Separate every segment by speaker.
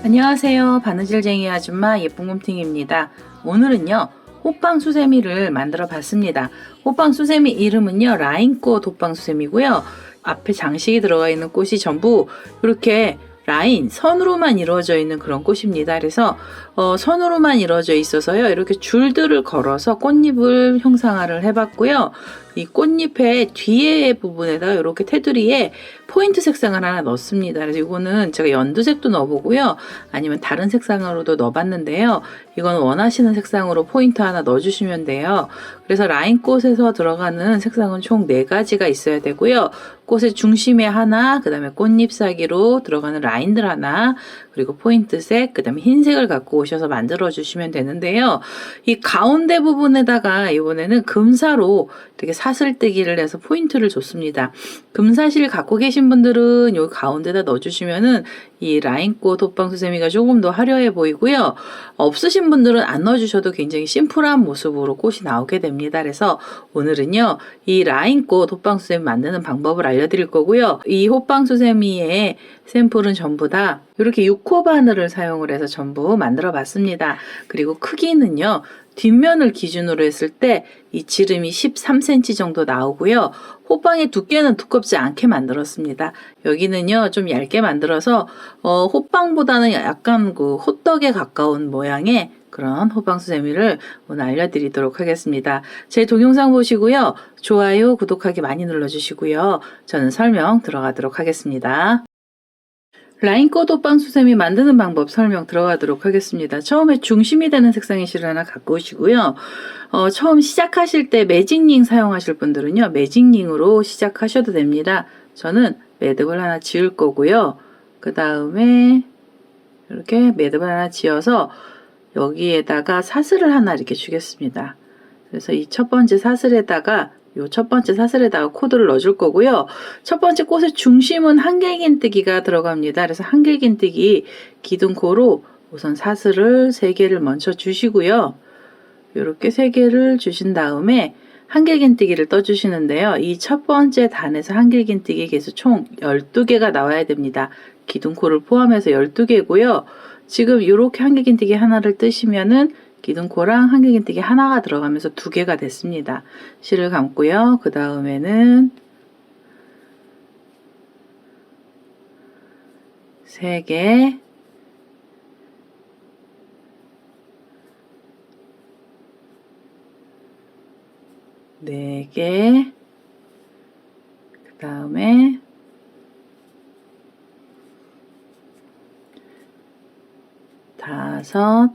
Speaker 1: 안녕하세요. 바느질쟁이 아줌마 예쁜곰팅입니다. 오늘은요 호빵 수세미를 만들어 봤습니다. 호빵 수세미 이름은요 라인꽃 호빵 수세미고요. 앞에 장식이 들어가 있는 꽃이 전부 이렇게 라인 선으로만 이루어져 있는 그런 꽃입니다. 그래서 선으로만 이루어져 있어서요 이렇게 줄들을 걸어서 꽃잎을 형상화를 해봤고요. 이 꽃잎의 뒤에 부분에다가 이렇게 테두리에 포인트 색상을 하나 넣습니다. 그래서 이거는 제가 연두색도 넣어보고요. 아니면 다른 색상으로도 넣어봤는데요. 이건 원하시는 색상으로 포인트 하나 넣어주시면 돼요. 그래서 라인꽃에서 들어가는 색상은 총 4가지가 있어야 되고요. 꽃의 중심에 하나, 그 다음에 꽃잎사기로 들어가는 라인들 하나, 그리고 포인트색, 그 다음에 흰색을 갖고 오셔서 만들어 주시면 되는데요. 이 가운데 부분에다가 이번에는 금사로 되게 사슬뜨기를 해서 포인트를 줬습니다. 금사실 갖고 계신 분들은 여기 가운데다 넣어주시면은 이 라인꽃 호빵 수세미가 조금 더 화려해 보이고요. 없으신 분들은 안 넣어주셔도 굉장히 심플한 모습으로 꽃이 나오게 됩니다. 그래서 오늘은요 이 라인꽃 호빵 수세미 만드는 방법을 알려드릴 거고요. 이 호빵 수세미의 샘플은 전부 다 이렇게 6호 바늘을 사용을 해서 전부 만들어 봤습니다. 그리고 크기는요 뒷면을 기준으로 했을 때 이 지름이 13cm 정도 나오고요. 호빵의 두께는 두껍지 않게 만들었습니다. 여기는요 좀 얇게 만들어서 호빵보다는 약간 그 호떡에 가까운 모양의 그런 호빵 수세미를 오늘 알려드리도록 하겠습니다. 제 동영상 보시고요. 좋아요, 구독하기 많이 눌러주시고요. 저는 설명 들어가도록 하겠습니다. 라인꽃 호빵 수세미 만드는 방법 설명 들어가도록 하겠습니다. 처음에 중심이 되는 색상의 실을 하나 갖고 오시고요. 처음 시작하실 때 매직링 사용하실 분들은요. 매직링으로 시작하셔도 됩니다. 저는 매듭을 하나 지을 거고요. 그 다음에 이렇게 매듭을 하나 지어서 여기에다가 사슬을 하나 이렇게 주겠습니다. 그래서 이 첫 번째 사슬에다가 요 첫 번째 사슬에다가 코드를 넣어줄 거고요. 첫 번째 꽃의 중심은 한길긴뜨기가 들어갑니다. 그래서 한길긴뜨기 기둥코로 우선 사슬을 3개를 먼저 주시고요. 이렇게 3개를 주신 다음에 한길긴뜨기를 떠주시는데요. 이 첫 번째 단에서 한길긴뜨기 개수 총 12개가 나와야 됩니다. 기둥코를 포함해서 12개고요. 지금 이렇게 한길긴뜨기 하나를 뜨시면은 기둥코랑 한길긴뜨기 하나가 들어가면서 2개가 됐습니다. 실을 감고요. 그 다음에는 3개, 4개, 그 다음에 5,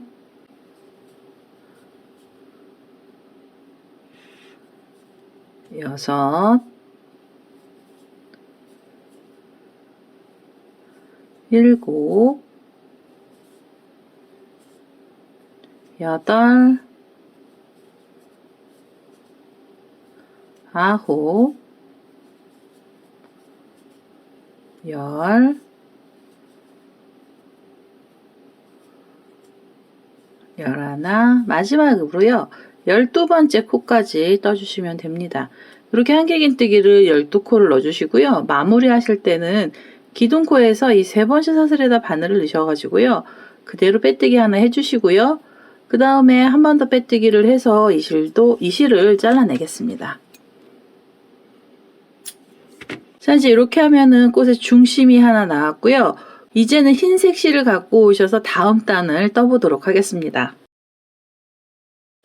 Speaker 1: 6, 7, 8, 9, 10, 11, 마지막으로요. 12번째 코까지 떠주시면 됩니다. 이렇게 한길긴뜨기를 12코를 넣어주시고요. 마무리 하실 때는 기둥코에서 이 3번째 사슬에다 바늘을 넣으셔가지고요. 그대로 빼뜨기 하나 해주시고요. 그 다음에 한 번 더 빼뜨기를 해서 이 실을 잘라내겠습니다. 자, 이제 이렇게 하면은 꽃의 중심이 하나 나왔고요. 이제는 흰색 실을 갖고 오셔서 다음 단을 떠보도록 하겠습니다.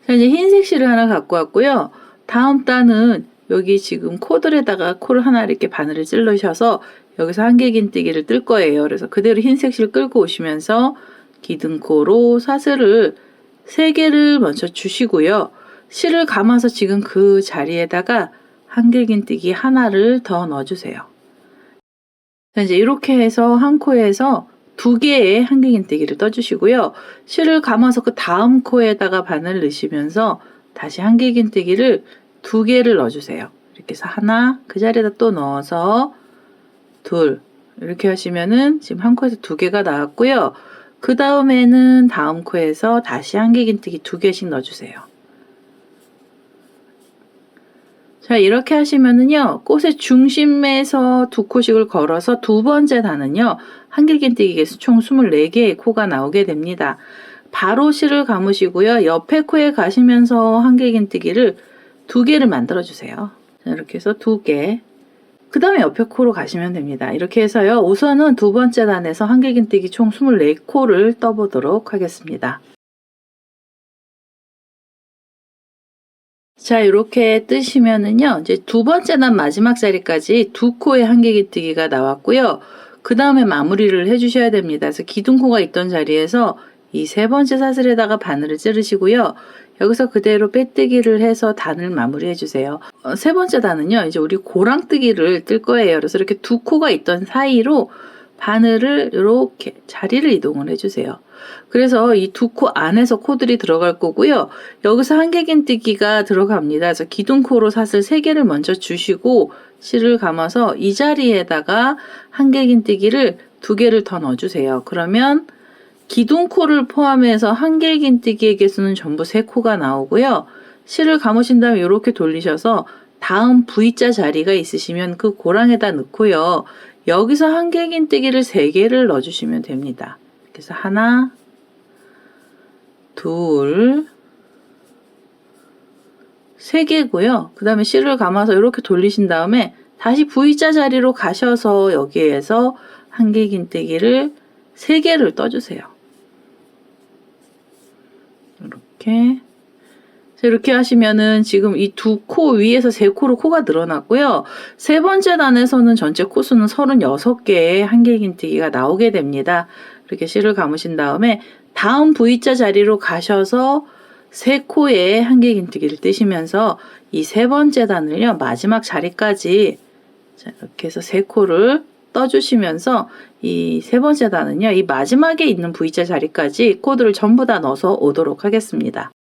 Speaker 1: 자, 이제 흰색 실을 하나 갖고 왔고요. 다음 단은 여기 지금 코들에다가 코를 하나 이렇게 바늘을 찔러셔서 여기서 한길긴뜨기를 뜰 거예요. 그래서 그대로 흰색 실 끌고 오시면서 기둥코로 사슬을 3개를 먼저 주시고요. 실을 감아서 지금 그 자리에다가 한길긴뜨기 하나를 더 넣어주세요. 자, 이제 이렇게 해서 한 코에서 2개의 한길긴뜨기를 떠주시고요. 실을 감아서 그 다음 코에다가 바늘을 넣으시면서 다시 한길긴뜨기를 2개를 넣어주세요. 이렇게 해서 하나, 그 자리에다 또 넣어서 둘, 이렇게 하시면은 지금 한 코에서 2개가 나왔고요. 그 다음에는 다음 코에서 다시 한길긴뜨기 2개씩 넣어주세요. 자, 이렇게 하시면은요, 꽃의 중심에서 2코씩을 걸어서 두 번째 단은요, 한길긴뜨기 개수 총 24개의 코가 나오게 됩니다. 바로 실을 감으시고요, 옆에 코에 가시면서 한길긴뜨기를 2개를 만들어주세요. 자, 이렇게 해서 2개. 그 다음에 옆에 코로 가시면 됩니다. 이렇게 해서요, 우선은 두 번째 단에서 한길긴뜨기 총 24코를 떠보도록 하겠습니다. 자, 이렇게 뜨시면은요, 이제 두 번째 단 마지막 자리까지 2코의 한길긴뜨기가 나왔고요. 그 다음에 마무리를 해주셔야 됩니다. 그래서 기둥코가 있던 자리에서 이 세 번째 사슬에다가 바늘을 찌르시고요. 여기서 그대로 빼뜨기를 해서 단을 마무리해 주세요. 세 번째 단은요, 이제 우리 고랑뜨기를 뜰 거예요. 그래서 이렇게 2코가 있던 사이로 바늘을 이렇게 자리를 이동을 해주세요. 그래서 이 2코 안에서 코들이 들어갈 거고요. 여기서 한길긴뜨기가 들어갑니다. 그래서 기둥코로 사슬 3개를 먼저 주시고 실을 감아서 이 자리에다가 한길긴뜨기를 2개를 더 넣어주세요. 그러면 기둥코를 포함해서 한길긴뜨기의 개수는 전부 3코가 나오고요. 실을 감으신 다음에 이렇게 돌리셔서 다음 V자 자리가 있으시면 그 고랑에다 넣고요. 여기서 한길긴뜨기를 3개를 넣어주시면 됩니다. 그래서 하나, 둘, 3개고요. 그 다음에 실을 감아서 이렇게 돌리신 다음에 다시 V자 자리로 가셔서 여기에서 한길긴뜨기를 3개를 떠주세요. 이렇게 하시면은 지금 이 2코 위에서 3코로 코가 늘어났고요. 세 번째 단에서는 전체 코수는 36개의 한길긴뜨기가 나오게 됩니다. 이렇게 실을 감으신 다음에 다음 V자 자리로 가셔서 3코의 한길긴뜨기를 뜨시면서 이 세 번째 단을요, 마지막 자리까지 이렇게 해서 3코를 떠주시면서 이 세 번째 단은요, 이 마지막에 있는 V자 자리까지 코드를 전부 다 넣어서 오도록 하겠습니다.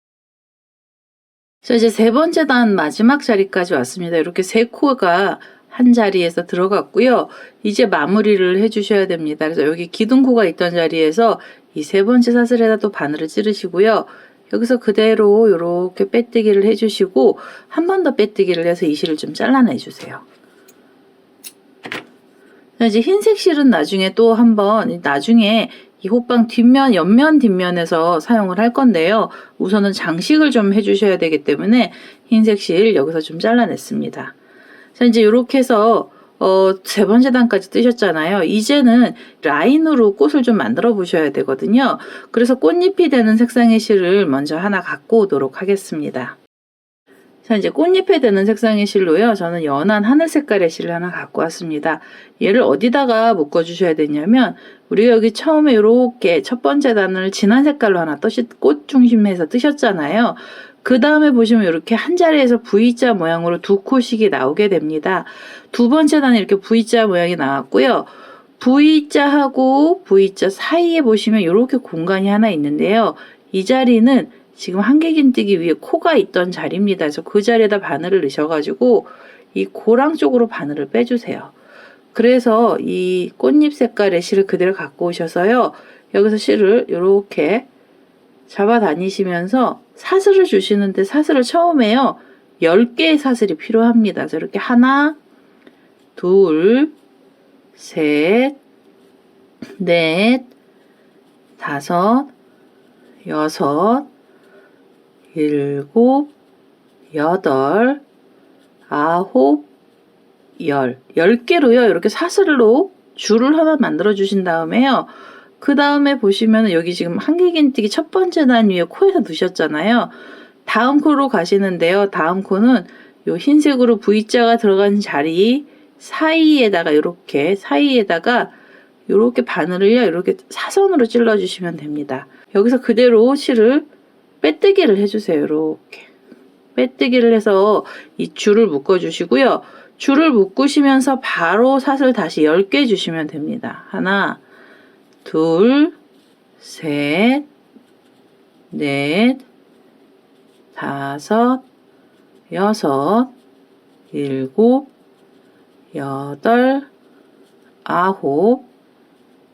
Speaker 1: 자, 이제 세 번째 단 마지막 자리까지 왔습니다. 이렇게 3코가 한 자리에서 들어갔고요. 이제 마무리를 해주셔야 됩니다. 그래서 여기 기둥코가 있던 자리에서 이 세 번째 사슬에다 또 바늘을 찌르시고요. 여기서 그대로 이렇게 빼뜨기를 해주시고 한 번 더 빼뜨기를 해서 이 실을 좀 잘라내 주세요. 이제 흰색 실은 나중에 또 한번 나중에 이 호빵 뒷면, 옆면, 뒷면에서 사용을 할 건데요. 우선은 장식을 좀 해주셔야 되기 때문에 흰색 실 여기서 좀 잘라냈습니다. 자, 이제 이렇게 해서 세 번째 단까지 뜨셨잖아요. 이제는 라인으로 꽃을 좀 만들어 보셔야 되거든요. 그래서 꽃잎이 되는 색상의 실을 먼저 하나 갖고 오도록 하겠습니다. 자, 이제 꽃잎에 되는 색상의 실로요. 저는 연한 하늘 색깔의 실을 하나 갖고 왔습니다. 얘를 어디다가 묶어 주셔야 되냐면 우리가 여기 처음에 이렇게 첫 번째 단을 진한 색깔로 하나 꽃 중심에서 뜨셨잖아요. 그 다음에 보시면 이렇게 한 자리에서 V자 모양으로 2코씩이 나오게 됩니다. 두 번째 단에 이렇게 V자 모양이 나왔고요. V자하고 V자 사이에 보시면 이렇게 공간이 하나 있는데요. 이 자리는 지금 한길긴뜨기 위에 코가 있던 자리입니다. 그래서 그 자리에다 바늘을 넣으셔가지고 이 고랑 쪽으로 바늘을 빼주세요. 그래서 이 꽃잎 색깔의 실을 그대로 갖고 오셔서요. 여기서 실을 이렇게 잡아 다니시면서 사슬을 주시는데 사슬을 처음에요. 10개의 사슬이 필요합니다. 그래서 이렇게 하나, 둘, 셋, 넷, 다섯, 여섯, 일곱, 여덟, 아홉, 10개로요. 이렇게 사슬로 줄을 하나 만들어 주신 다음에요. 그 다음에 보시면 여기 지금 한길긴뜨기 첫 번째 단 위에 코에서 넣으셨잖아요. 다음 코로 가시는데요. 다음 코는 요 흰색으로 V자가 들어간 자리 사이에다가 이렇게 바늘을요. 이렇게 사선으로 찔러 주시면 됩니다. 여기서 그대로 실을 빼뜨기를 해주세요. 이렇게 빼뜨기를 해서 이 줄을 묶어 주시고요. 줄을 묶으시면서 바로 사슬 다시 10개 주시면 됩니다. 하나, 둘, 셋, 넷, 다섯, 여섯, 일곱, 여덟, 아홉,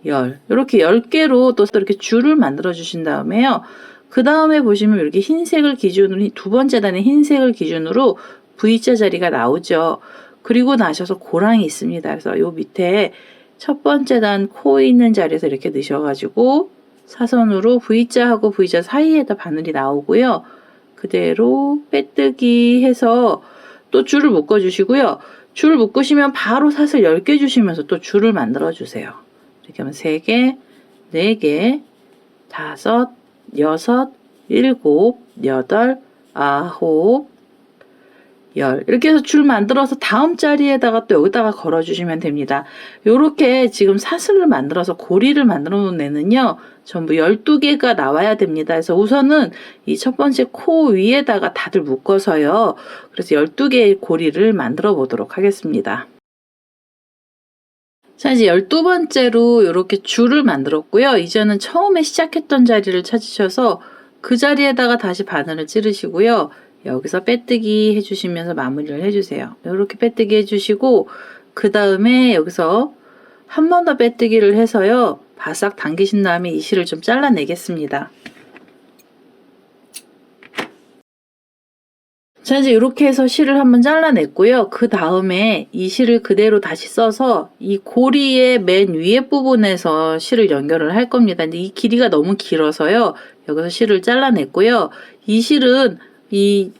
Speaker 1: 이렇게 10개로 또 이렇게 줄을 만들어 주신 다음에요. 그 다음에 보시면 이렇게 흰색을 기준으로, 두 번째 단의 흰색을 기준으로 V자 자리가 나오죠. 그리고 나셔서 고랑이 있습니다. 그래서 요 밑에 첫 번째 단 코 있는 자리에서 이렇게 넣으셔가지고 사선으로 V자하고 V자 사이에다 바늘이 나오고요. 그대로 빼뜨기 해서 또 줄을 묶어 주시고요. 줄을 묶으시면 바로 사슬 10개 주시면서 또 줄을 만들어 주세요. 이렇게 하면 3개, 4개, 5, 6, 7, 8, 9, 10 이렇게 해서 줄 만들어서 다음 자리에다가 또 여기다가 걸어 주시면 됩니다. 요렇게 지금 사슬을 만들어서 고리를 만들어 놓은 애는요 전부 12개가 나와야 됩니다. 그래서 우선은 이 첫 번째 코 위에다가 다들 묶어서요, 그래서 12개의 고리를 만들어 보도록 하겠습니다. 자, 이제 12번째로 이렇게 줄을 만들었고요. 이제는 처음에 시작했던 자리를 찾으셔서 그 자리에다가 다시 바늘을 찌르시고요. 여기서 빼뜨기 해주시면서 마무리를 해주세요. 이렇게 빼뜨기 해주시고 그 다음에 여기서 한 번 더 빼뜨기를 해서요. 바싹 당기신 다음에 이 실을 좀 잘라내겠습니다. 자, 이제 이렇게 해서 실을 한번 잘라냈고요. 그 다음에 이 실을 그대로 다시 써서 이 고리의 맨 위에 부분에서 실을 연결을 할 겁니다. 근데 이 길이가 너무 길어서요. 여기서 실을 잘라냈고요. 이 실은 이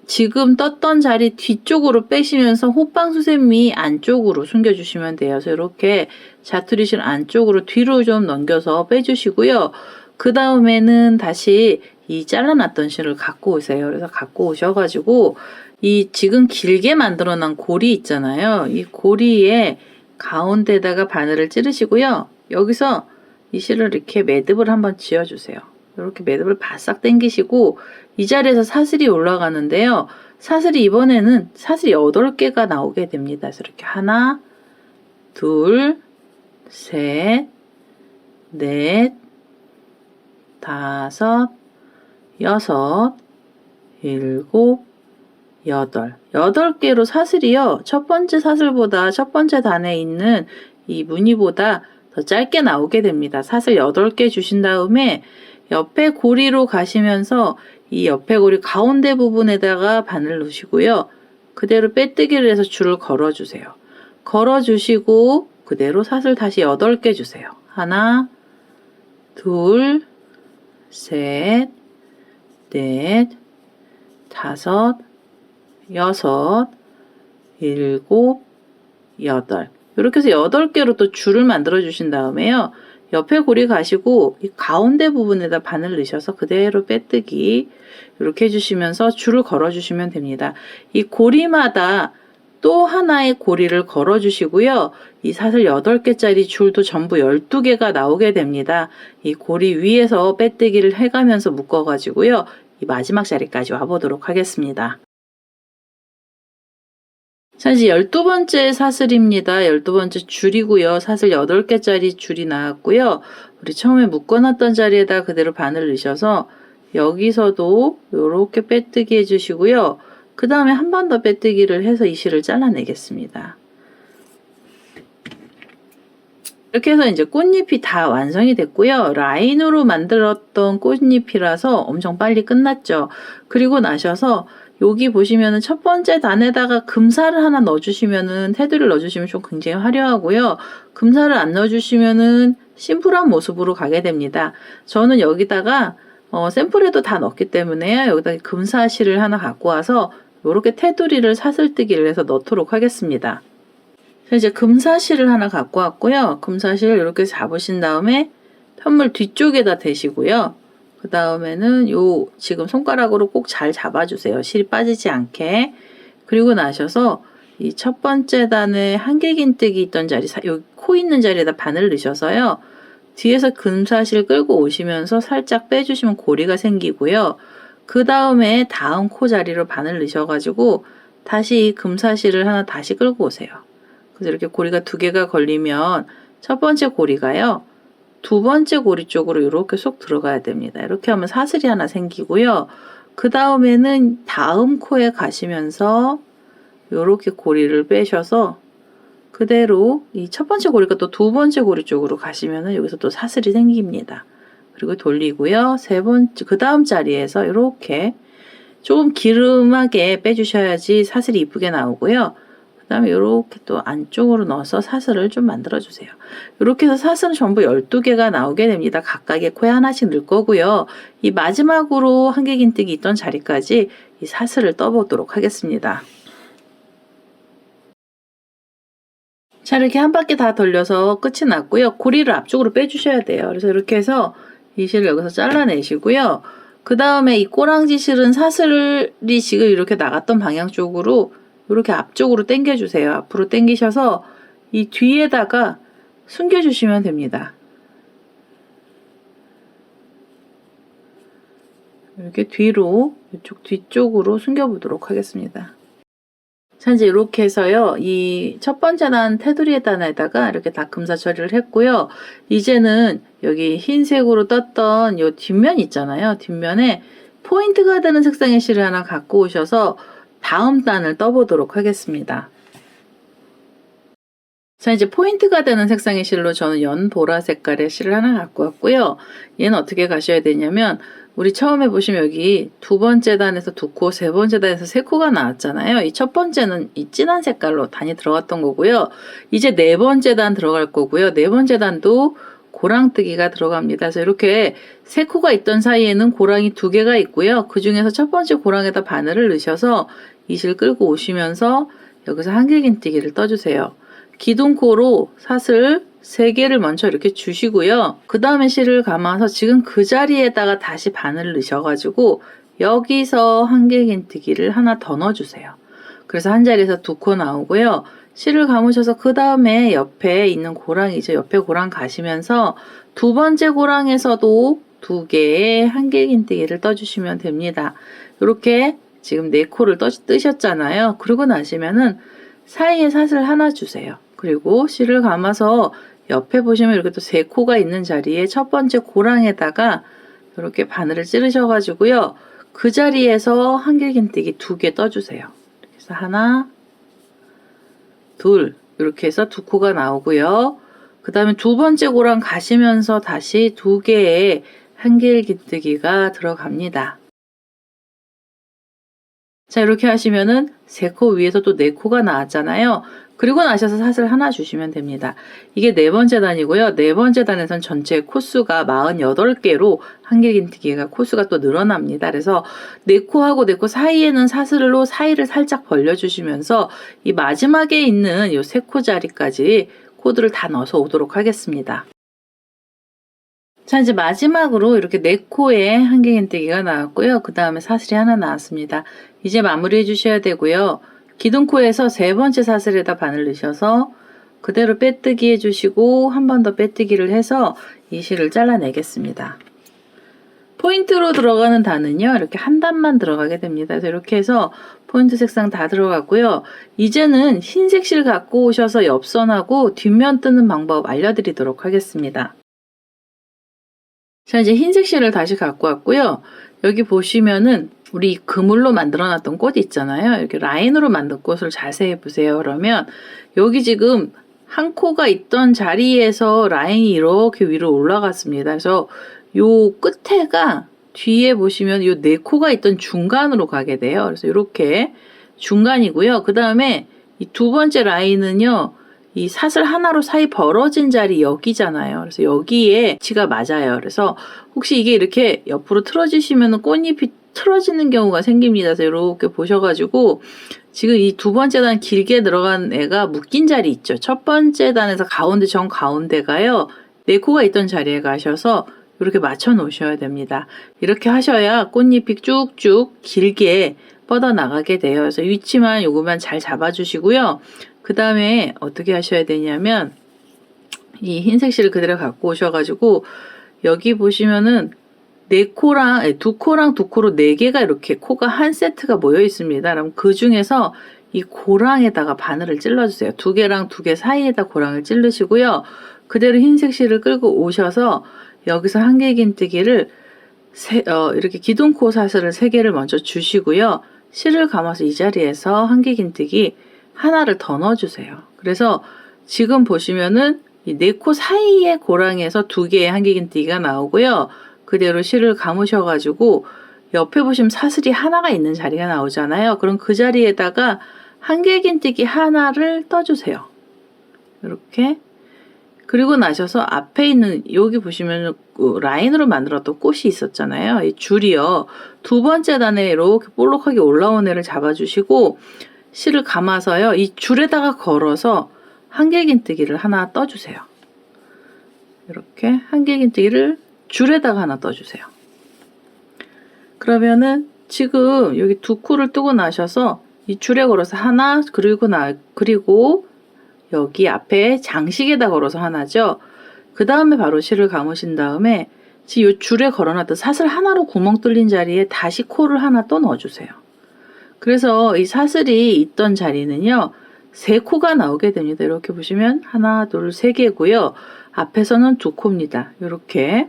Speaker 1: 지금 떴던 자리 뒤쪽으로 빼시면서 호빵수세미 안쪽으로 숨겨주시면 돼요. 그래서 이렇게 자투리 실 안쪽으로 뒤로 좀 넘겨서 빼주시고요. 그 다음에는 다시 이 잘라놨던 실을 갖고 오세요. 그래서 갖고 오셔가지고 이 지금 길게 만들어 놓은 고리 있잖아요. 이 고리에 가운데다가 바늘을 찌르시고요. 여기서 이 실을 이렇게 매듭을 한번 지어주세요. 이렇게 매듭을 바싹 당기시고 이 자리에서 사슬이 올라가는데요. 사슬이 이번에는 사슬이 8개가 나오게 됩니다. 그래서 이렇게 하나, 둘, 셋, 넷, 다섯, 여섯, 일곱, 여덟. 8개로 사슬이요. 첫 번째 사슬보다 첫 번째 단에 있는 이 무늬보다 더 짧게 나오게 됩니다. 사슬 8개 주신 다음에 옆에 고리로 가시면서 이 옆에 고리 가운데 부분에다가 바늘 넣으시고요. 그대로 빼뜨기를 해서 줄을 걸어주세요. 걸어주시고 그대로 사슬 다시 8개 주세요. 하나, 둘, 셋, 넷, 다섯, 여섯, 일곱, 여덟. 이렇게 해서 8개로 또 줄을 만들어 주신 다음에요. 옆에 고리 가시고 이 가운데 부분에다 바늘 넣으셔서 그대로 빼뜨기 이렇게 해주시면서 줄을 걸어 주시면 됩니다. 이 고리마다 또 하나의 고리를 걸어 주시고요. 이 사슬 8개짜리 줄도 전부 12개가 나오게 됩니다. 이 고리 위에서 빼뜨기를 해가면서 묶어 가지고요. 이 마지막 자리까지 와보도록 하겠습니다. 자, 이제 12번째 사슬입니다. 12번째 줄이고요. 사슬 8개짜리 줄이 나왔고요. 우리 처음에 묶어놨던 자리에다 그대로 바늘 넣으셔서 여기서도 이렇게 빼뜨기 해주시고요. 그 다음에 한 번 더 빼뜨기를 해서 이 실을 잘라내겠습니다. 이렇게 해서 이제 꽃잎이 다 완성이 됐고요. 라인으로 만들었던 꽃잎이라서 엄청 빨리 끝났죠. 그리고 나셔서 여기 보시면은 첫 번째 단에다가 금살을 하나 넣어주시면은 테두리를 넣어주시면 좀 굉장히 화려하고요. 금살을 안 넣어주시면은 심플한 모습으로 가게 됩니다. 저는 여기다가 샘플에도 다 넣었기 때문에요. 여기다 금사실을 하나 갖고 와서 이렇게 테두리를 사슬뜨기를 해서 넣도록 하겠습니다. 이제 금사실을 하나 갖고 왔고요. 금사실을 이렇게 잡으신 다음에 편물 뒤쪽에다 대시고요. 그 다음에는 요 지금 손가락으로 꼭 잘 잡아주세요. 실이 빠지지 않게. 그리고 나셔서 이 첫 번째 단에 한길긴뜨기 있던 자리, 요 코 있는 자리에다 바늘 넣으셔서요. 뒤에서 금사실 끌고 오시면서 살짝 빼주시면 고리가 생기고요. 그 다음에 다음 코 자리로 바늘 넣으셔가지고 다시 이 금사실을 하나 다시 끌고 오세요. 그래서 이렇게 고리가 2개가 걸리면 첫 번째 고리가요. 두 번째 고리 쪽으로 이렇게 쏙 들어가야 됩니다. 이렇게 하면 사슬이 하나 생기고요. 그 다음에는 다음 코에 가시면서 이렇게 고리를 빼셔서 그대로 이 첫 번째 고리가 또 두 번째 고리 쪽으로 가시면은 여기서 또 사슬이 생깁니다. 그리고 돌리고요. 세 번째, 그 다음 자리에서 이렇게 조금 기름하게 빼주셔야지 사슬이 이쁘게 나오고요. 그 다음에 이렇게 또 안쪽으로 넣어서 사슬을 좀 만들어 주세요. 이렇게 해서 사슬은 전부 12개가 나오게 됩니다. 각각의 코에 하나씩 넣을 거고요. 이 마지막으로 한길긴뜨기 있던 자리까지 이 사슬을 떠보도록 하겠습니다. 자, 이렇게 한 바퀴 다 돌려서 끝이 났고요. 고리를 앞쪽으로 빼주셔야 돼요. 그래서 이렇게 해서 이 실을 여기서 잘라내시고요. 그 다음에 이 꼬랑지 실은 사슬이 지금 이렇게 나갔던 방향 쪽으로 이렇게 앞쪽으로 당겨주세요. 앞으로 당기셔서 이 뒤에다가 숨겨주시면 됩니다. 이렇게 뒤로 이쪽 뒤쪽으로 숨겨보도록 하겠습니다. 자, 이제 이렇게 해서요, 이 첫 번째 단 테두리에 단에다가 이렇게 다금사 처리를 했고요. 이제는 여기 흰색으로 떴던 요 뒷면 있잖아요. 뒷면에 포인트가 되는 색상의 실을 하나 갖고 오셔서 다음 단을 떠보도록 하겠습니다. 자, 이제 포인트가 되는 색상의 실로 저는 연보라 색깔의 실을 하나 갖고 왔고요. 얘는 어떻게 가셔야 되냐면, 우리 처음에 보시면 여기 두 번째 단에서 두 코, 세 번째 단에서 세 코가 나왔잖아요. 이 첫 번째는 이 진한 색깔로 단이 들어갔던 거고요. 이제 네 번째 단 들어갈 거고요. 네 번째 단도 고랑뜨기가 들어갑니다. 그래서 이렇게 세 코가 있던 사이에는 고랑이 두 개가 있고요. 그 중에서 첫 번째 고랑에다 바늘을 넣으셔서 이 실 끌고 오시면서 여기서 한길긴뜨기를 떠주세요. 기둥코로 사슬 3개를 먼저 이렇게 주시고요. 그 다음에 실을 감아서 지금 그 자리에다가 다시 바늘을 넣으셔가지고 여기서 한길긴뜨기를 하나 더 넣어주세요. 그래서 한 자리에서 두 코 나오고요. 실을 감으셔서 그 다음에 옆에 있는 고랑이죠. 옆에 고랑 가시면서 두 번째 고랑에서도 2개의 한길긴뜨기를 떠주시면 됩니다. 이렇게 지금 4코를 뜨셨잖아요. 그러고 나시면은 사이에 사슬 하나 주세요. 그리고 실을 감아서 옆에 보시면 이렇게 또 3코가 있는 자리에 첫 번째 고랑에다가 이렇게 바늘을 찌르셔가지고요. 그 자리에서 한길긴뜨기 2개 떠주세요. 그래서 하나, 둘, 이렇게 해서 2코가 나오고요. 그 다음에 두 번째 고랑 가시면서 다시 2개의 한길긴뜨기가 들어갑니다. 자, 이렇게 하시면은 3코 위에서 또 4코가 나왔잖아요. 그리고 나셔서 사슬 하나 주시면 됩니다. 이게 네 번째 단이고요. 네 번째 단에선 전체 코수가 48개로 한길긴뜨기가 코수가 또 늘어납니다. 그래서 4코하고 4코 사이에는 사슬로 사이를 살짝 벌려주시면서 이 마지막에 있는 이 3코 자리까지 코드를 다 넣어서 오도록 하겠습니다. 자, 이제 마지막으로 이렇게 4코의 한길긴뜨기가 나왔고요. 그 다음에 사슬이 하나 나왔습니다. 이제 마무리 해주셔야 되고요. 기둥코에서 세 번째 사슬에다 바늘 넣으셔서 그대로 빼뜨기 해주시고 한 번 더 빼뜨기를 해서 이 실을 잘라내겠습니다. 포인트로 들어가는 단은요, 이렇게 한 단만 들어가게 됩니다. 그래서 이렇게 해서 포인트 색상 다 들어갔고요. 이제는 흰색 실 갖고 오셔서 옆선하고 뒷면 뜨는 방법 알려드리도록 하겠습니다. 자, 이제 흰색 실을 다시 갖고 왔고요. 여기 보시면은 우리 그물로 만들어 놨던 꽃 있잖아요. 이렇게 라인으로 만든 꽃을 자세히 보세요. 그러면 여기 지금 한 코가 있던 자리에서 라인이 이렇게 위로 올라갔습니다. 그래서 요 끝에가 뒤에 보시면 요 4코가 있던 중간으로 가게 돼요. 그래서 이렇게 중간이고요. 그 다음에 이 두 번째 라인은요, 이 사슬 하나로 사이 벌어진 자리 여기잖아요. 그래서 여기에 위치가 맞아요. 그래서 혹시 이게 이렇게 옆으로 틀어지시면 꽃잎이 틀어지는 경우가 생깁니다. 그래서 이렇게 보셔가지고 지금 이 두 번째 단 길게 들어간 애가 묶인 자리 있죠. 첫 번째 단에서 가운데 정 가운데가요, 4코가 있던 자리에 가셔서 이렇게 맞춰 놓으셔야 됩니다. 이렇게 하셔야 꽃잎이 쭉쭉 길게 뻗어 나가게 돼요. 그래서 위치만 요거만 잘 잡아주시고요. 그 다음에 어떻게 하셔야 되냐면 이 흰색 실을 그대로 갖고 오셔가지고 여기 보시면은 4코랑 2코랑 2코로 4개가 이렇게 코가 한 세트가 모여 있습니다. 그럼 그 중에서 이 고랑에다가 바늘을 찔러주세요. 2개랑 2개 사이에다 고랑을 찔르시고요. 그대로 흰색 실을 끌고 오셔서 여기서 한길긴뜨기를 이렇게 기둥코 사슬을 3개를 먼저 주시고요. 실을 감아서 이 자리에서 한길긴뜨기 하나를 더 넣어주세요. 그래서 지금 보시면은 이 네 코 사이에 고랑에서 두 개의 한길긴뜨기가 나오고요. 그대로 실을 감으셔가지고 옆에 보시면 사슬이 하나가 있는 자리가 나오잖아요. 그럼 그 자리에다가 한길긴뜨기 하나를 떠주세요. 이렇게. 그리고 나셔서 앞에 있는 여기 보시면 라인으로 만들었던 꽃이 있었잖아요. 이 줄이요. 두 번째 단에 이렇게 볼록하게 올라온 애를 잡아주시고 실을 감아서요. 이 줄에다가 걸어서 한길긴뜨기를 하나 떠주세요. 이렇게 한길긴뜨기를 줄에다가 하나 떠주세요. 그러면은 지금 여기 두 코를 뜨고 나셔서 이 줄에 걸어서 하나 그리고 여기 앞에 장식에다 걸어서 하나죠. 그 다음에 바로 실을 감으신 다음에 지금 이 줄에 걸어놨던 사슬 하나로 구멍 뚫린 자리에 다시 코를 하나 또 넣어주세요. 그래서 이 사슬이 있던 자리는요. 세 코가 나오게 됩니다. 이렇게 보시면 하나, 둘, 세 개고요. 앞에서는 두 코입니다. 이렇게.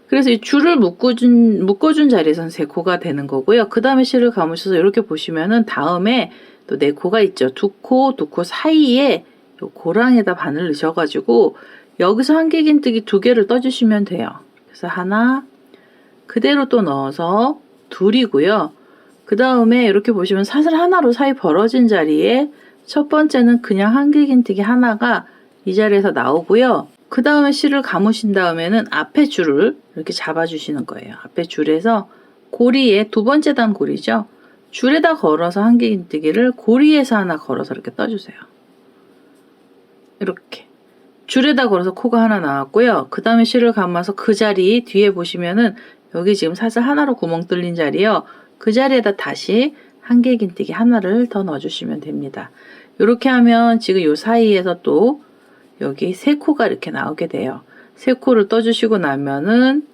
Speaker 1: 그래서 이 줄을 묶어준 자리에서는 세 코가 되는 거고요. 그 다음에 실을 감으셔서 이렇게 보시면은 다음에 또 네 코가 있죠. 두 코 사이에 요 고랑에다 바늘 넣으셔가지고 여기서 한길긴뜨기 두 개를 떠주시면 돼요. 그래서 하나 그대로 또 넣어서 둘이고요. 그 다음에 이렇게 보시면 사슬 하나로 사이 벌어진 자리에 첫 번째는 그냥 한길긴뜨기 하나가 이 자리에서 나오고요. 그 다음에 실을 감으신 다음에는 앞에 줄을 이렇게 잡아주시는 거예요. 앞에 줄에서 고리에 두 번째 단 고리죠. 줄에다 걸어서 한길긴뜨기를 고리에서 하나 걸어서 이렇게 떠주세요. 이렇게 줄에다 걸어서 코가 하나 나왔고요. 그 다음에 실을 감아서 그 자리 뒤에 보시면은 여기 지금 사슬 하나로 구멍 뚫린 자리요. 그 자리에다 다시 한길긴뜨기 하나를 더 넣어주시면 됩니다. 이렇게 하면 지금 요 사이에서 또 여기 세 코가 이렇게 나오게 돼요. 세 코를 떠주시고 나면은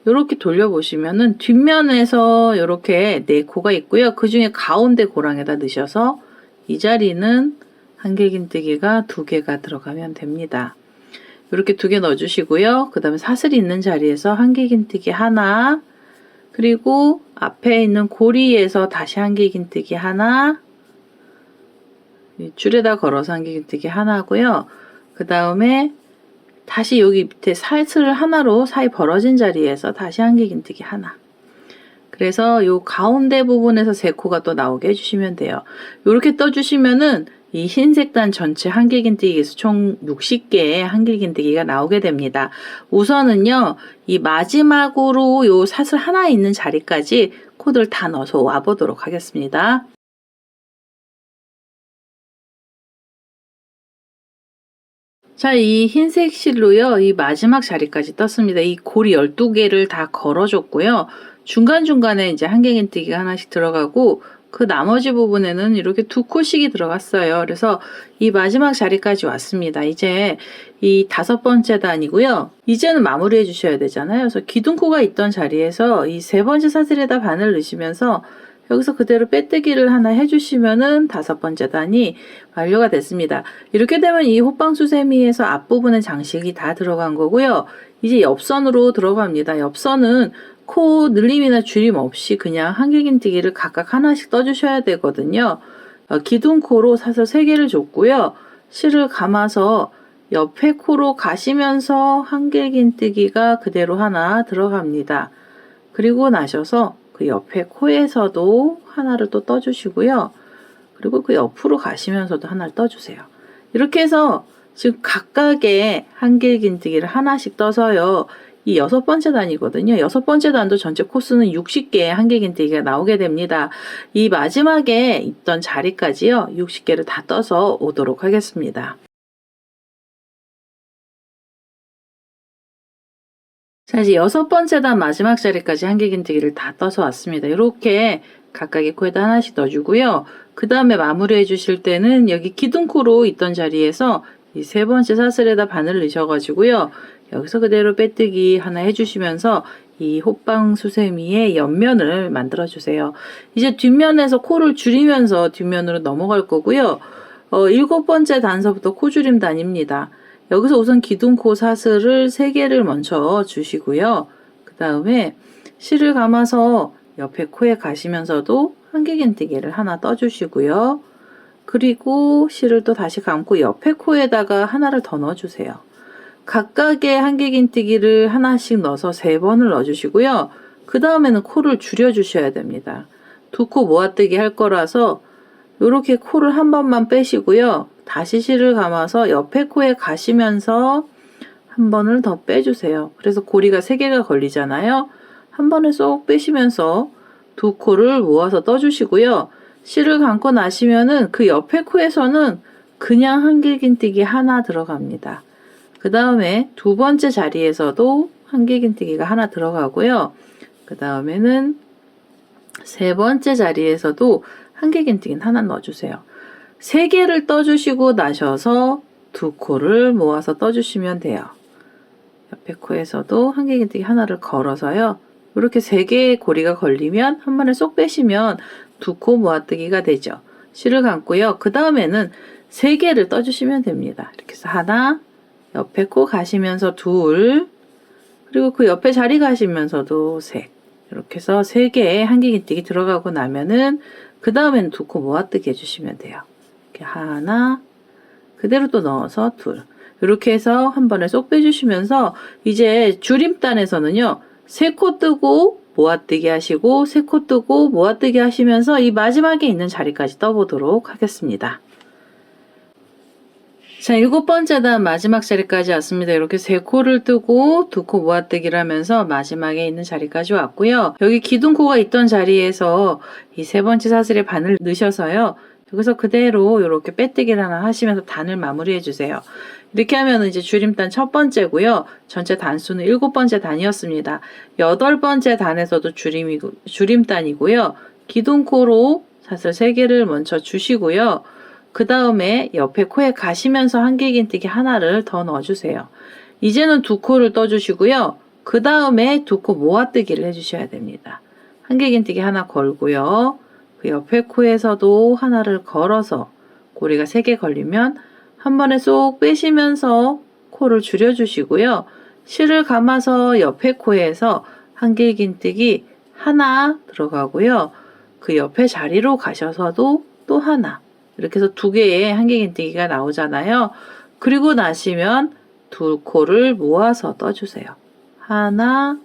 Speaker 1: 이렇게 돌려보시면은 뒷면에서 이렇게 네 코가 있고요. 그 중에 가운데 고랑에다 넣으셔서 이 자리는 한길긴뜨기가 두 개가 들어가면 됩니다. 이렇게 두 개 넣어주시고요. 그 다음에 사슬이 있는 자리에서 한길긴뜨기 하나, 그리고 앞에 있는 고리에서 다시 한길긴뜨기 하나, 줄에다 걸어서 한길긴뜨기 하나고요. 그 다음에 다시 여기 밑에 사슬 하나로 사이 벌어진 자리에서 다시 한길긴뜨기 하나. 그래서 요 가운데 부분에서 세 코가 또 나오게 해주시면 돼요. 이렇게 떠주시면은 이 흰색 단 전체 한길긴뜨기에서 총 60개의 한길긴뜨기가 나오게 됩니다. 우선은요, 이 마지막으로 요 사슬 하나 있는 자리까지 코드를 다 넣어서 와보도록 하겠습니다. 자, 이 흰색 실로요, 이 마지막 자리까지 떴습니다. 이 고리 12개를 다 걸어줬고요. 중간중간에 이제 한길긴뜨기가 하나씩 들어가고, 그 나머지 부분에는 이렇게 두 코씩이 들어갔어요. 그래서 이 마지막 자리까지 왔습니다. 이제 이 다섯 번째 단이고요. 이제는 마무리해 주셔야 되잖아요. 그래서 기둥코가 있던 자리에서 이 세 번째 사슬에다 바늘 넣으시면서 여기서 그대로 빼뜨기를 하나 해주시면은 다섯 번째 단이 완료가 됐습니다. 이렇게 되면 이 호빵수세미에서 앞부분에 장식이 다 들어간 거고요. 이제 옆선으로 들어갑니다. 옆선은 코 늘림이나 줄임 없이 그냥 한길긴뜨기를 각각 하나씩 떠주셔야 되거든요. 기둥코로 사슬 3개를 줬고요. 실을 감아서 옆에 코로 가시면서 한길긴뜨기가 그대로 하나 들어갑니다. 그리고 나셔서 그 옆에 코에서도 하나를 또 떠주시고요. 그리고 그 옆으로 가시면서도 하나를 떠주세요. 이렇게 해서 지금 각각의 한길긴뜨기를 하나씩 떠서요. 이 여섯 번째 단이거든요. 여섯 번째 단도 전체 코스는 60개의 한길긴뜨기가 나오게 됩니다. 이 마지막에 있던 자리까지요. 60개를 다 떠서 오도록 하겠습니다. 자, 이제 여섯 번째 단 마지막 자리까지 한길긴뜨기를 다 떠서 왔습니다. 이렇게 각각의 코에다 하나씩 넣어주고요. 그 다음에 마무리해 주실 때는 여기 기둥코로 있던 자리에서 이 세 번째 사슬에다 바늘 넣으셔가지고요. 여기서 그대로 빼뜨기 하나 해주시면서 이 호빵 수세미의 옆면을 만들어 주세요. 이제 뒷면에서 코를 줄이면서 뒷면으로 넘어갈 거고요. 일곱 번째 단서부터 코줄임 단입니다. 여기서 우선 기둥코 사슬을 3개를 먼저 주시고요. 그 다음에 실을 감아서 옆에 코에 가시면서도 한길긴뜨기를 하나 떠주시고요. 그리고 실을 또 다시 감고 옆에 코에다가 하나를 더 넣어주세요. 각각의 한길긴뜨기를 하나씩 넣어서 3번을 넣어주시고요. 그 다음에는 코를 줄여주셔야 됩니다. 두 코 모아뜨기 할 거라서 이렇게 코를 한 번만 빼시고요. 다시 실을 감아서 옆에 코에 가시면서 한 번을 더 빼주세요. 그래서 고리가 3개가 걸리잖아요. 한 번에 쏙 빼시면서 두 코를 모아서 떠주시고요. 실을 감고 나시면은 그 옆에 코에서는 그냥 한길긴뜨기 하나 들어갑니다. 그 다음에 두 번째 자리에서도 한길긴뜨기가 하나 들어가고요. 그 다음에는 세 번째 자리에서도 한길긴뜨기는 하나 넣어주세요. 3개를 떠주시고 나셔서 두 코를 모아서 떠주시면 돼요. 옆에 코에서도 한길긴뜨기 하나를 걸어서요. 이렇게 3개의 고리가 걸리면 한 번에 쏙 빼시면 두 코 모아뜨기가 되죠. 실을 감고요. 그 다음에는 3개를 떠주시면 됩니다. 이렇게 해서 하나, 옆에 코 가시면서 둘, 그리고 그 옆에 자리 가시면서도 셋. 이렇게 해서 3개의 한길긴뜨기 들어가고 나면은 그 다음에는 두 코 모아뜨기 해주시면 돼요. 이렇게 하나, 그대로 또 넣어서 둘. 이렇게 해서 한 번에 쏙 빼주시면서 이제 줄임단에서는요. 3코 뜨고 모아뜨기 하시고 3코 뜨고 모아뜨기 하시면서 이 마지막에 있는 자리까지 떠보도록 하겠습니다. 자, 7번째 단 마지막 자리까지 왔습니다. 이렇게 3코를 뜨고 2코 모아뜨기를 하면서 마지막에 있는 자리까지 왔고요. 여기 기둥코가 있던 자리에서 이 3번째 사슬에 바늘 넣으셔서요. 여기서 그대로 이렇게 빼뜨기를 하나 하시면서 단을 마무리해 주세요. 이렇게 하면 이제 줄임단 첫 번째고요. 전체 단수는 7번째 단이었습니다. 8번째 단에서도 줄임단이고요. 기둥코로 사슬 3개를 먼저 주시고요. 그 다음에 옆에 코에 가시면서 한길긴뜨기 하나를 더 넣어주세요. 이제는 두 코를 떠주시고요. 그 다음에 두 코 모아뜨기를 해주셔야 됩니다. 한길긴뜨기 하나 걸고요. 그 옆에 코에서도 하나를 걸어서 고리가 3개 걸리면 한 번에 쏙 빼시면서 코를 줄여주시고요. 실을 감아서 옆에 코에서 한길긴뜨기 하나 들어가고요. 그 옆에 자리로 가셔서도 또 하나. 이렇게 해서 2개의 한길긴뜨기가 나오잖아요. 그리고 나시면 두 코를 모아서 떠주세요. 하나,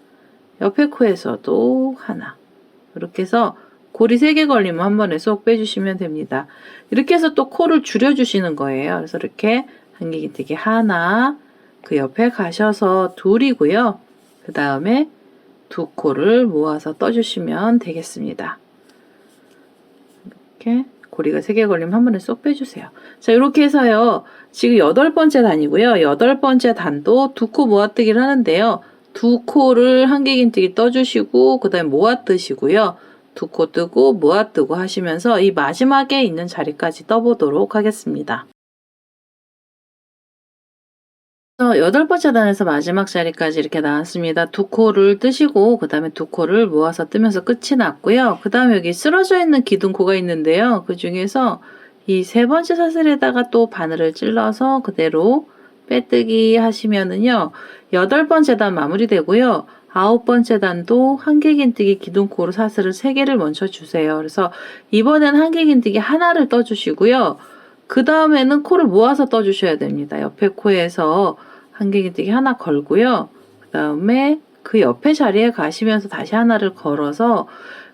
Speaker 1: 옆에 코에서도 하나. 이렇게 해서 고리 3개 걸리면 한 번에 쏙 빼주시면 됩니다. 이렇게 해서 또 코를 줄여주시는 거예요. 그래서 이렇게 한길긴뜨기 하나, 그 옆에 가셔서 둘이고요. 그 다음에 두 코를 모아서 떠주시면 되겠습니다. 이렇게 고리가 3개 걸리면 한 번에 쏙 빼주세요. 자, 이렇게 해서요. 지금 8번째 단이고요. 8번째 단도 두 코 모아뜨기를 하는데요. 두 코를 한길긴뜨기 떠주시고 그 다음에 모아뜨시고요. 두 코 뜨고 모아뜨고 하시면서 이 마지막에 있는 자리까지 떠보도록 하겠습니다. 8번째 단에서 마지막 자리까지 이렇게 나왔습니다. 두 코를 뜨시고 그 다음에 두 코를 모아서 뜨면서 끝이 났고요. 그 다음에 여기 쓰러져 있는 기둥코가 있는데요. 그 중에서 이 3번째 사슬에다가 또 바늘을 찔러서 그대로 빼뜨기 하시면은요. 8번째 단 마무리되고요. 9번째 단도 한길긴뜨기 기둥코로 사슬을 3개를 먼저 주세요. 그래서 이번엔 한길긴뜨기 하나를 떠주시고요. 그 다음에는 코를 모아서 떠주셔야 됩니다. 옆에 코에서 한길긴뜨기 하나 걸고요. 그 다음에 그 옆에 자리에 가시면서 다시 하나를 걸어서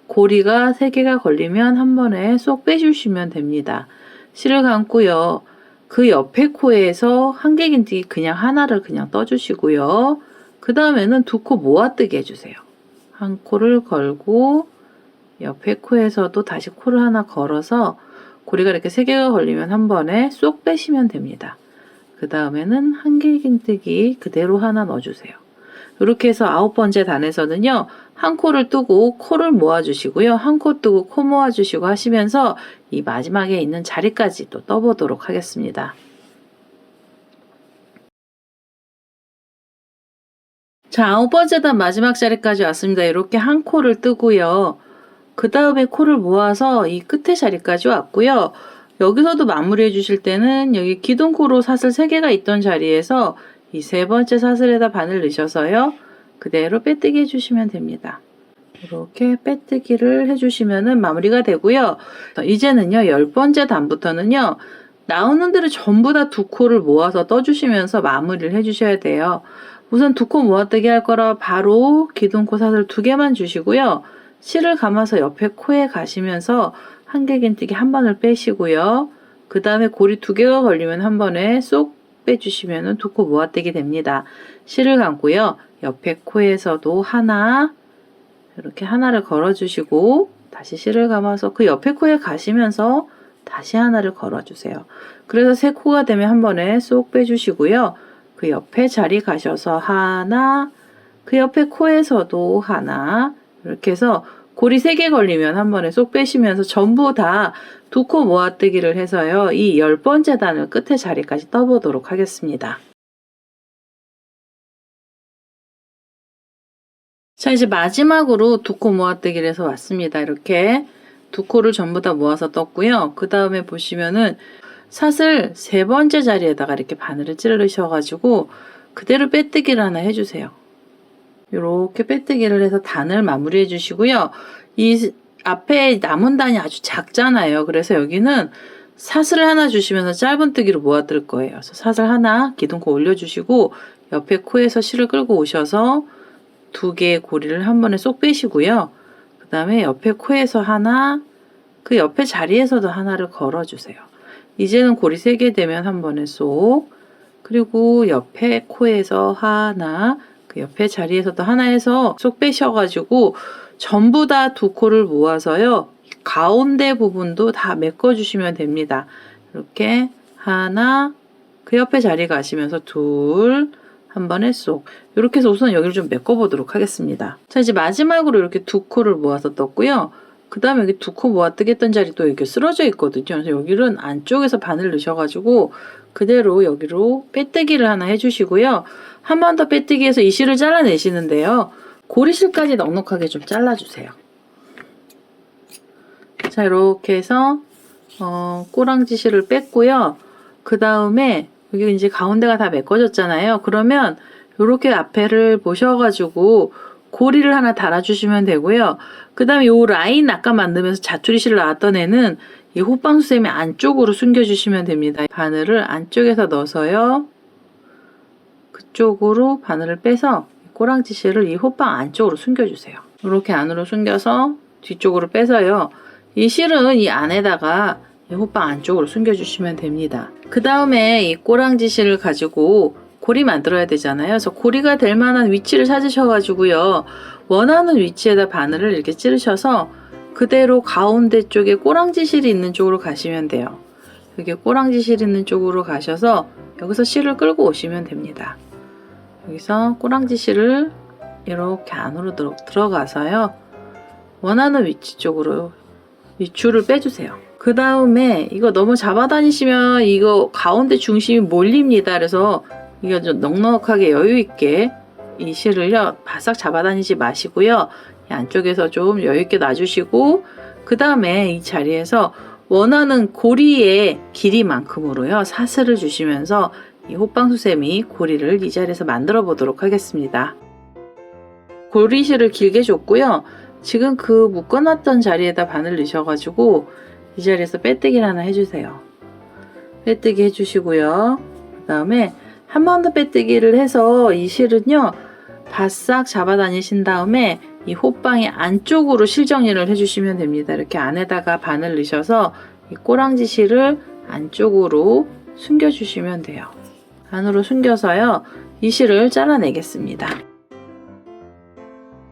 Speaker 1: 고리가 3개가 걸리면 한 번에 쏙 빼주시면 됩니다. 실을 감고요. 그 옆에 코에서 한길긴뜨기 그냥 하나를 그냥 떠주시고요. 그 다음에는 두 코 모아뜨기 해주세요. 한 코를 걸고 옆에 코에서도 다시 코를 하나 걸어서 고리가 이렇게 3개가 걸리면 한 번에 쏙 빼시면 됩니다. 그 다음에는 한길긴뜨기 그대로 하나 넣어주세요. 이렇게 해서 9번째 단에서는요. 한 코를 뜨고 코를 모아주시고요. 한 코 뜨고 코 모아주시고 하시면서 이 마지막에 있는 자리까지 또 떠보도록 하겠습니다. 자, 9번째 단 마지막 자리까지 왔습니다. 이렇게 한 코를 뜨고요. 그 다음에 코를 모아서 이 끝에 자리까지 왔고요. 여기서도 마무리해 주실 때는 여기 기둥코로 사슬 3개가 있던 자리에서 이 3번째 사슬에다 바늘 넣으셔서요. 그대로 빼뜨기 해주시면 됩니다. 이렇게 빼뜨기를 해주시면 마무리가 되고요. 이제는요 10번째 단부터는요 나오는 대로 전부 다 두 코를 모아서 떠주시면서 마무리를 해주셔야 돼요. 우선 두 코 모아뜨기 할 거라 바로 기둥코 사슬 2개만 주시고요. 실을 감아서 옆에 코에 가시면서 한길긴뜨기 한 번을 빼시고요. 그 다음에 고리 2개가 걸리면 한 번에 쏙 빼주시면 두 코 모아뜨기 됩니다. 실을 감고요. 옆에 코에서도 하나, 이렇게 하나를 걸어주시고 다시 실을 감아서 그 옆에 코에 가시면서 다시 하나를 걸어주세요. 그래서 세 코가 되면 한 번에 쏙 빼주시고요. 그 옆에 자리 가셔서 하나, 그 옆에 코에서도 하나, 이렇게 해서 고리 3개 걸리면 한 번에 쏙 빼시면서 전부 다 두 코 모아뜨기를 해서요. 이 10번째 단을 끝에 자리까지 떠보도록 하겠습니다. 자, 이제 마지막으로 두 코 모아뜨기를 해서 왔습니다. 이렇게 두 코를 전부 다 모아서 떴고요. 그 다음에 보시면은 사슬 3번째 자리에다가 이렇게 바늘을 찌르셔가지고 그대로 빼뜨기를 하나 해주세요. 이렇게 빼뜨기를 해서 단을 마무리해 주시고요. 이 앞에 남은 단이 아주 작잖아요. 그래서 여기는 사슬을 하나 주시면서 짧은 뜨기로 모아뜰 거예요. 그래서 사슬 하나 기둥코 올려주시고 옆에 코에서 실을 끌고 오셔서 2개의 고리를 한 번에 쏙 빼시고요. 그 다음에 옆에 코에서 하나, 그 옆에 자리에서도 하나를 걸어주세요. 이제는 고리 3개 되면 한 번에 쏙, 그리고 옆에 코에서 하나, 그 옆에 자리에서도 하나 해서 쏙 빼셔가지고 전부 다 두 코를 모아서요. 가운데 부분도 다 메꿔주시면 됩니다. 이렇게 하나, 그 옆에 자리 가시면서 둘, 한 번에 쏙. 이렇게 해서 우선 여기를 좀 메꿔보도록 하겠습니다. 자, 이제 마지막으로 이렇게 두 코를 모아서 떴고요. 그 다음에 여기 두 코 모아 뜨겠던 자리 또 이렇게 쓰러져 있거든요. 그래서 여기는 안쪽에서 바늘 넣으셔가지고 그대로 여기로 빼뜨기를 하나 해주시고요. 한 번 더 빼뜨기해서 이 실을 잘라내시는데요. 고리실까지 넉넉하게 좀 잘라주세요. 자, 이렇게 해서 꼬랑지 실을 뺐고요. 그 다음에 여기 이제 가운데가 다 메꿔졌잖아요. 그러면 이렇게 앞에를 보셔가지고 고리를 하나 달아주시면 되고요. 그 다음에 이 라인 아까 만들면서 자투리실을 나왔던 애는 이 호빵수세미 안쪽으로 숨겨주시면 됩니다. 바늘을 안쪽에서 넣어서요. 그쪽으로 바늘을 빼서 꼬랑지실을 이 호빵 안쪽으로 숨겨주세요. 이렇게 안으로 숨겨서 뒤쪽으로 빼서요. 이 실은 이 안에다가 이 호빵 안쪽으로 숨겨주시면 됩니다. 그 다음에 이 꼬랑지실을 가지고 고리 만들어야 되잖아요. 그래서 고리가 될 만한 위치를 찾으셔가지고요. 원하는 위치에다 바늘을 이렇게 찌르셔서 그대로 가운데 쪽에 꼬랑지실이 있는 쪽으로 가시면 돼요. 여기 꼬랑지실 있는 쪽으로 가셔서 여기서 실을 끌고 오시면 됩니다. 여기서 꼬랑지실을 이렇게 안으로 들어가서요. 원하는 위치 쪽으로 이 줄을 빼주세요. 그 다음에 이거 너무 잡아다니시면 이거 가운데 중심이 몰립니다. 그래서 이거 좀 넉넉하게 여유있게 이 실을요 바싹 잡아다니지 마시고요. 이 안쪽에서 좀 여유있게 놔주시고 그 다음에 이 자리에서 원하는 고리의 길이만큼으로요 사슬을 주시면서 이 호빵수세미 고리를 이 자리에서 만들어 보도록 하겠습니다. 고리실을 길게 줬고요. 지금 그 묶어놨던 자리에다 바늘 넣으셔가지고 이 자리에서 빼뜨기를 하나 해주세요. 빼뜨기 해주시고요. 그 다음에 한 번 더 빼뜨기를 해서 이 실은요 바싹 잡아다니신 다음에 이 호빵의 안쪽으로 실 정리를 해주시면 됩니다. 이렇게 안에다가 바늘 넣으셔서 이 꼬랑지 실을 안쪽으로 숨겨주시면 돼요. 안으로 숨겨서요 이 실을 잘라내겠습니다.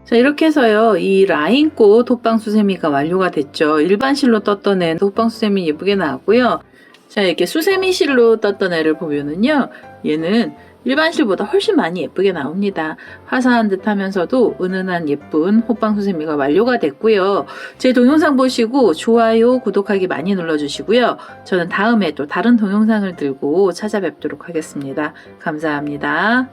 Speaker 1: 자, 이렇게 해서요 이 라인꽃 호빵수세미가 완료가 됐죠. 일반 실로 떴던 애는 호빵수세미 예쁘게 나왔고요. 자, 이렇게 수세미 실로 떴던 애를 보면은요 얘는 일반 실보다 훨씬 많이 예쁘게 나옵니다. 화사한 듯 하면서도 은은한 예쁜 호빵수세미가 완료가 됐고요. 제 동영상 보시고 좋아요, 구독하기 많이 눌러주시고요. 저는 다음에 또 다른 동영상을 들고 찾아뵙도록 하겠습니다. 감사합니다.